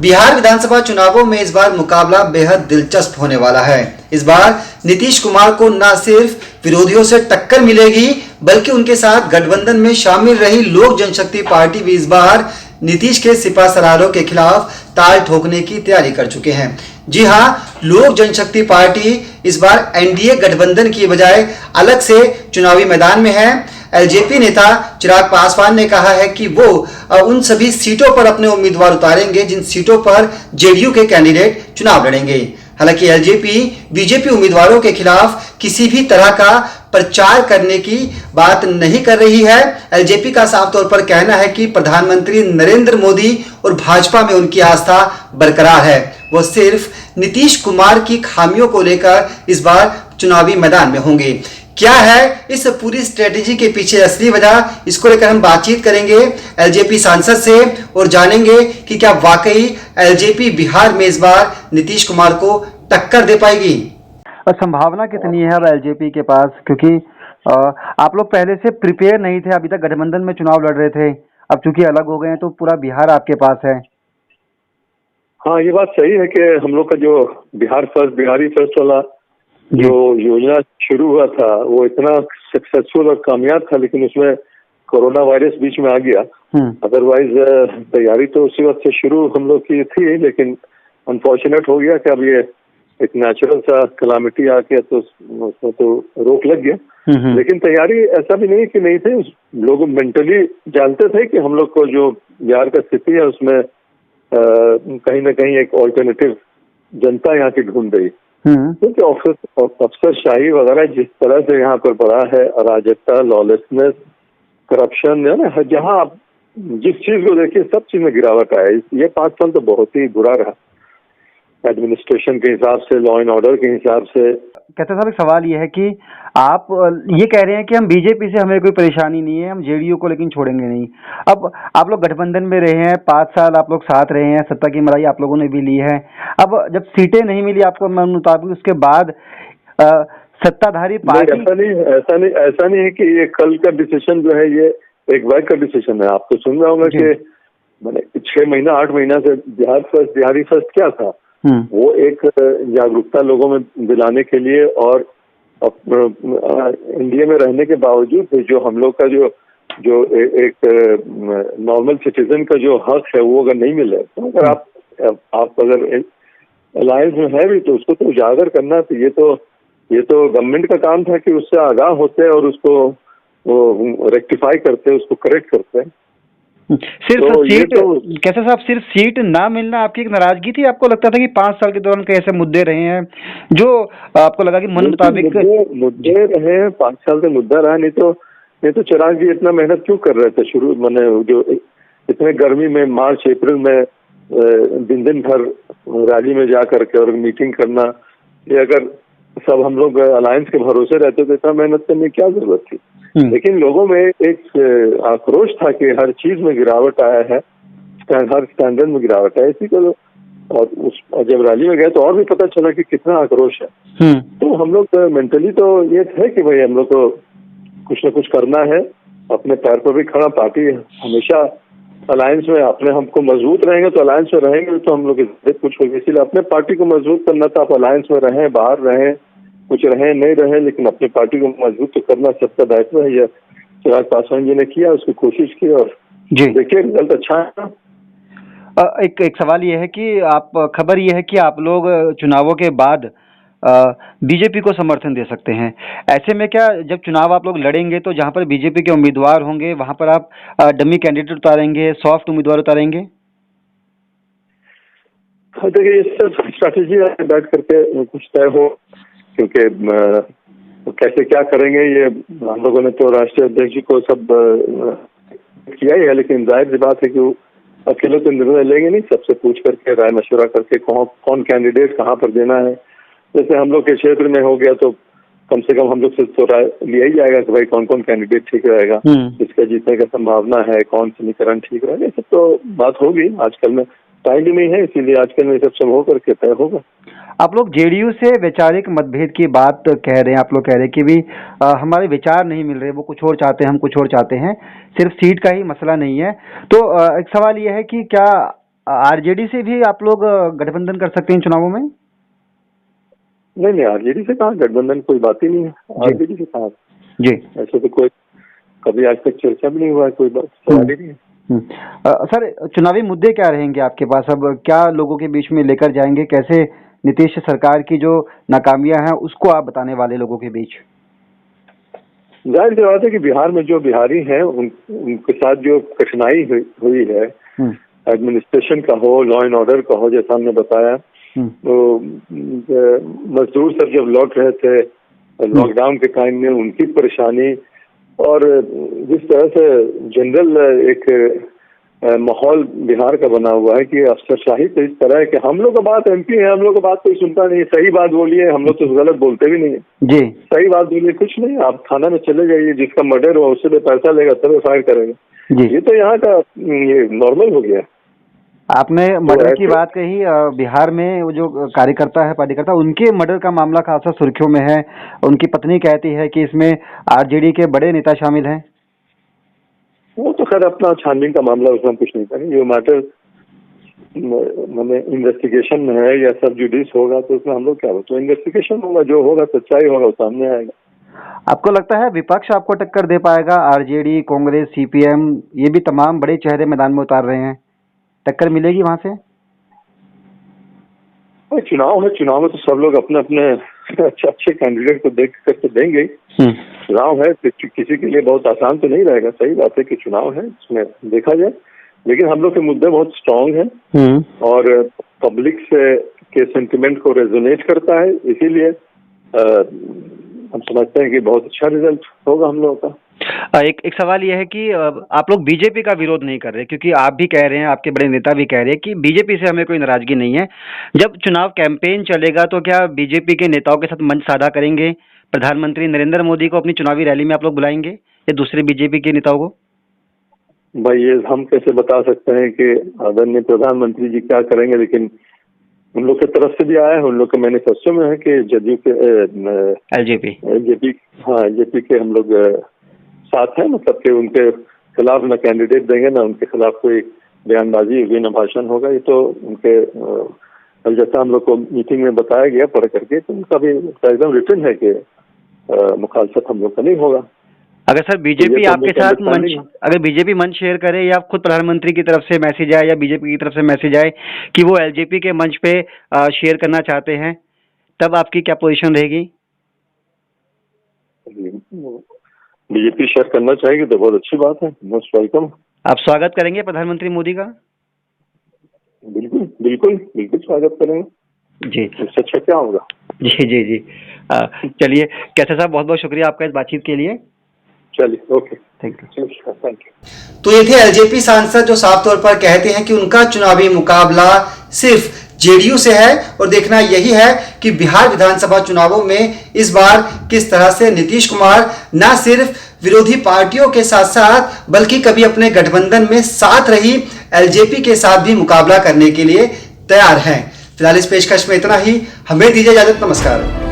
बिहार विधानसभा चुनावों में इस बार मुकाबला बेहद दिलचस्प होने वाला है। इस बार नीतीश कुमार को न सिर्फ विरोधियों से टक्कर मिलेगी, बल्कि उनके साथ गठबंधन में शामिल रही लोक जनशक्ति पार्टी भी इस बार नीतीश के सिपा सलारों के खिलाफ ताल ठोकने की तैयारी कर चुके हैं। जी हां, लोक जनशक्ति पार्टी इस बार एनडीए गठबंधन की बजाय अलग से चुनावी मैदान में है। एलजेपी नेता चिराग पासवान ने कहा है कि वो उन सभी सीटों पर अपने उम्मीदवार उतारेंगे जिन सीटों पर जेडीयू के कैंडिडेट चुनाव लड़ेंगे। हालांकि एलजेपी बीजेपी उम्मीदवारों के खिलाफ किसी भी तरह का प्रचार करने की बात नहीं कर रही है। एलजेपी का साफ तौर पर कहना है कि प्रधानमंत्री नरेंद्र मोदी और भाजपा में उनकी आस्था बरकरार है। वो सिर्फ नीतीश कुमार की खामियों को लेकर इस बार चुनावी मैदान में होंगे। क्या है इस पूरी स्ट्रेटेजी के पीछे असली वजह, इसको लेकर हम बातचीत करेंगे एलजेपी सांसद से और जानेंगे कि क्या वाकई एलजेपी बिहार में इस बार नीतीश कुमार को टक्कर दे पाएगी। संभावना कितनी है अब एलजेपी के पास, क्योंकि आप लोग पहले से प्रिपेयर नहीं थे, अभी तक गठबंधन में चुनाव लड़ रहे थे, अब चूंकि अलग हो गए हैं तो पूरा बिहार आपके पास है। हाँ, ये बात सही है कि हम लोग का जो बिहारी फर्स्ट वाला जो योजना शुरू हुआ था वो इतना सक्सेसफुल और कामयाब था, लेकिन उसमें कोरोना वायरस बीच में आ गया। अदरवाइज तैयारी तो उसी वक्त से शुरू हम लोग की थी, लेकिन अनफॉर्चुनेट हो गया कि अब ये एक नेचुरल सा कलामिटी आके तो उसमें तो रोक लग गया। लेकिन तैयारी ऐसा भी नहीं कि नहीं थे, लोग मेंटली जानते थे कि हम लोग को जो बिहार का स्थिति है उसमें कहीं ना कहीं एक ऑल्टरनेटिव जनता यहाँ की ढूंढ रही, क्योंकि अफसरशाही वगैरह जिस तरह से यहाँ पर बढ़ा है, अराजकता, लॉलेसनेस, करप्शन, है ना, जहाँ आप जिस चीज को देखिए सब चीज में गिरावट आया। ये 5 साल तो बहुत ही बुरा रहा, एडमिनिस्ट्रेशन के हिसाब से, लॉ एंड ऑर्डर के हिसाब से। कहते साहब, एक सवाल ये है कि आप ये कह रहे हैं कि हम बीजेपी से हमें कोई परेशानी नहीं है, हम जेडीयू को लेकिन छोड़ेंगे नहीं। अब आप लोग गठबंधन में रहे हैं, 5 साल आप लोग साथ रहे हैं, सत्ता की लड़ाई आप लोगों ने भी ली है। अब जब सीटें नहीं मिली आपको मुताबिक, उसके बाद सत्ताधारी पार्टी ऐसा नहीं है कि ये कल का डिसीजन जो है ये एक बार का डिसीजन है। आप तो सुन रहे होंगे कि मैंने 6 महीना 8 महीना से बिहारी फर्स्ट क्या था, वो एक जागरूकता लोगों में दिलाने के लिए और इंडिया में रहने के बावजूद जो हम लोग का जो एक नॉर्मल सिटीजन का जो हक है वो अगर नहीं मिले, तो अगर आप अगर अलायंस में है भी तो उसको तो उजागर करना। तो ये तो गवर्नमेंट का काम था कि उससे आगाह होते और उसको रेक्टिफाई करते, उसको करेक्ट करते। सिर्फ तो सीट कैसे साहब, सिर्फ सीट ना मिलना आपकी एक नाराजगी थी? आपको लगता था कि 5 साल के दौरान कई ऐसे मुद्दे रहे हैं जो आपको लगा कि मन मुताबिक मुद्दे रहे हैं? 5 साल से मुद्दा रहा नहीं तो चिराग जी इतना मेहनत क्यों कर रहे थे शुरू, मैंने जो इतने गर्मी में मार्च अप्रैल में दिन भर रैली में जा करके और मीटिंग करना, ये अगर सब हम लोग अलायंस के भरोसे रहते तो इतना मेहनत करने की क्या जरूरत थी। लेकिन लोगों में एक आक्रोश था कि हर चीज में गिरावट आया है, हर स्टैंडर्ड में गिरावट है, इसी को और जब रैली में गए तो और भी पता चला कि कितना आक्रोश है। तो हम लोग मेंटली तो ये थे कि भाई हम लोग को कुछ ना कुछ करना है, अपने पैर पर भी खड़ा। पार्टी हमेशा अलायंस में अपने हमको मजबूत रहेंगे तो अलायंस में रहेंगे तो हम लोग कुछ होगी, इसलिए अपने पार्टी को मजबूत करना था। आप अलायंस में रहें, बाहर रहें, कुछ रहे नहीं रहे, लेकिन अपनी पार्टी को मजबूत तो करना सबका दायित्व है। यह चिराग पासवान जी ने किया, उसकी कोशिश की और देखिए रिजल्ट अच्छा है। एक सवाल ये है कि खबर ये है कि आप लोग चुनावों के बाद बीजेपी को समर्थन दे सकते हैं। ऐसे में क्या जब चुनाव आप लोग लड़ेंगे तो जहां पर बीजेपी के उम्मीदवार होंगे वहां पर आप डमी कैंडिडेट उतारेंगे, सॉफ्ट उम्मीदवार उतारेंगे? देखिए, ये सब स्ट्रैटेजी बैठ करके कुछ तय हो, क्योंकि कैसे क्या करेंगे ये हम लोगों ने तो राष्ट्रीय अध्यक्ष जी को सब किया ही है, लेकिन जाहिर सी बात है कि वो अकेले तो निर्णय लेंगे नहीं, सबसे पूछ करके राय मशवरा करके कौन कैंडिडेट कहाँ पर देना है। जैसे हम लोग के क्षेत्र में हो गया तो कम से कम हम लोग से तो राय लिया ही जाएगा कि भाई कौन कौन कैंडिडेट ठीक रहेगा, किसका जीतने का संभावना है, कौन समीकरण ठीक रहेगा। ये सब तो बात होगी, आजकल में टाइम भी नहीं है, इसीलिए आजकल में सब हो करके तय होगा। आप लोग जेडीयू से वैचारिक मतभेद की बात कह रहे हैं, आप लोग कह रहे हैं कि भी हमारे विचार नहीं मिल रहे, वो कुछ और चाहते हैं, हम कुछ और चाहते हैं, सिर्फ सीट का ही मसला नहीं है। तो एक सवाल ये है कि क्या आरजेडी से भी आप लोग गठबंधन कर सकते हैं चुनावों में? नहीं, आरजेडी से कहाँ गठबंधन, कोई बात ही नहीं है आरजेडी से कहाँ। जी, ऐसे तो कोई कभी आज तक चर्चा भी नहीं हुआ है, कोई बात सवाल ही नहीं है। सर, चुनावी मुद्दे क्या रहेंगे आपके पास? अब क्या लोगों के बीच में लेकर जाएंगे? कैसे नीतीश सरकार की जो नाकामियां हैं उसको आप बताने वाले लोगों के बीच? जाहिर सी बात है कि बिहार में जो बिहारी हैं उनके साथ जो कठिनाई हुई है, एडमिनिस्ट्रेशन का हो, लॉ एंड ऑर्डर का हो, जैसा हमने बताया, तो मजदूर सब जब लौट रहे थे लॉकडाउन के टाइम में, उनकी परेशानी, और जिस तरह से जनरल एक माहौल बिहार का बना हुआ है कि अफसरशाही तो इस तरह है कि हम लोग का बात एमपी है, हम लोग का बात कोई सुनता नहीं, सही बात बोलिए, हम लोग तो गलत बोलते भी नहीं है जी, सही बात बोलिए, कुछ नहीं, आप थाना में चले जाइए, जिसका मर्डर हुआ उससे पैसा लेगा तब फायर करेगा जी। ये तो यहाँ का ये नॉर्मल हो गया। आपने मर्डर की बात कही, बिहार में वो जो कार्यकर्ता है, पदाधिकारी, उनके मर्डर का मामला खासा सुर्खियों में है। उनकी पत्नी कहती है कि इसमें आरजेडी के बड़े नेता शामिल हैं। वो तो खैर अपना छानबीन का मामला, उसमें हम कुछ नहीं करेंगे। ये मैटर हमें इन्वेस्टिगेशन में है या सब जुडिस होगा तो उसमें हम लोग क्या, तो इन्वेस्टिगेशन होगा, जो होगा सच्चाई होगा वो सामने आएगा। आपको लगता है विपक्ष आपको टक्कर दे पाएगा? आरजेडी, कांग्रेस, सीपीएम, ये भी तमाम बड़े चेहरे मैदान में उतार रहे हैं, टक्कर मिलेगी वहां से? चुनाव है, चुनाव में तो सब लोग अपने अपने अच्छे कैंडिडेट को देख कर तो देंगे। चुनाव है तो किसी के लिए बहुत आसान तो नहीं रहेगा। सही बात है कि चुनाव है, इसमें देखा जाए, लेकिन हम लोग के मुद्दे बहुत स्ट्रांग हैं और पब्लिक से के सेंटिमेंट को रेजोनेट करता है, इसीलिए हम समझते हैं कि बहुत अच्छा रिजल्ट होगा हम लोगों का। एक सवाल यह है कि आप लोग बीजेपी का विरोध नहीं कर रहे, क्योंकि आप भी कह रहे हैं, आपके बड़े नेता भी कह रहे हैं कि बीजेपी से हमें कोई नाराजगी नहीं है। जब चुनाव कैंपेन चलेगा तो क्या बीजेपी के नेताओं के साथ मंच साझा करेंगे? प्रधानमंत्री नरेंद्र मोदी को अपनी चुनावी रैली में आप लोग बुलाएंगे या दूसरे बीजेपी के नेताओं को? भाई ये हम कैसे बता सकते हैं कि आदरणीय प्रधानमंत्री जी क्या करेंगे, लेकिन उन लोग की तरफ से भी आया है, उन लोग के मैनिफेस्टो में है कि जदयू के एलजेपी के हम लोग साथ है, मतलब कि उनके खिलाफ न कैंडिडेट देंगे ना उनके खिलाफ कोई बयानबाजी होगी न भाषण होगा। ये तो उनके जैसा हम लोग को मीटिंग में बताया गया पढ़ करके, तो उनका भी एकदम रिटर्न है कि मुखालफत हम लोग का नहीं होगा। अगर सर बीजेपी आपके साथ मंच, अगर बीजेपी मंच शेयर करे या खुद प्रधानमंत्री की तरफ से मैसेज आए या बीजेपी की तरफ से मैसेज आए कि वो एलजेपी के मंच पे शेयर करना चाहते हैं, तब आपकी क्या पोजीशन रहेगी? बीजेपी शेयर करना चाहेगी तो बहुत अच्छी बात है, मोस्ट वेलकम। आप स्वागत करेंगे प्रधानमंत्री मोदी का? बिल्कुल बिल्कुल बिल्कुल स्वागत करेंगे जी। इससे अच्छा क्या होगा। जी जी जी। चलिए कैसे साहब, बहुत बहुत शुक्रिया आपका इस बातचीत के लिए। चलिए okay, thank you. Thank you. तो ये थे एलजेपी सांसद जो साफ तौर पर कहते हैं कि उनका चुनावी मुकाबला सिर्फ जेडीयू से है और देखना यही है कि बिहार विधानसभा चुनावों में इस बार किस तरह से नीतीश कुमार न सिर्फ विरोधी पार्टियों के साथ साथ बल्कि कभी अपने गठबंधन में साथ रही एलजेपी के साथ भी मुकाबला करने के लिए तैयार हैं। फिलहाल इस पेशकश में इतना ही, हमें दीजिए इजाजत, नमस्कार।